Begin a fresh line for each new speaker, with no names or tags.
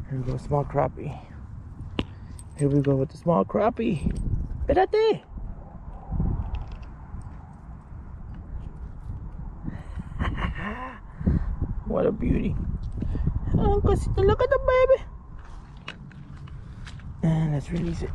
Here we go, small crappie. Here we go with the small crappie. Espérate. What a beauty. Oh, cosita, look at the baby. And let's release it.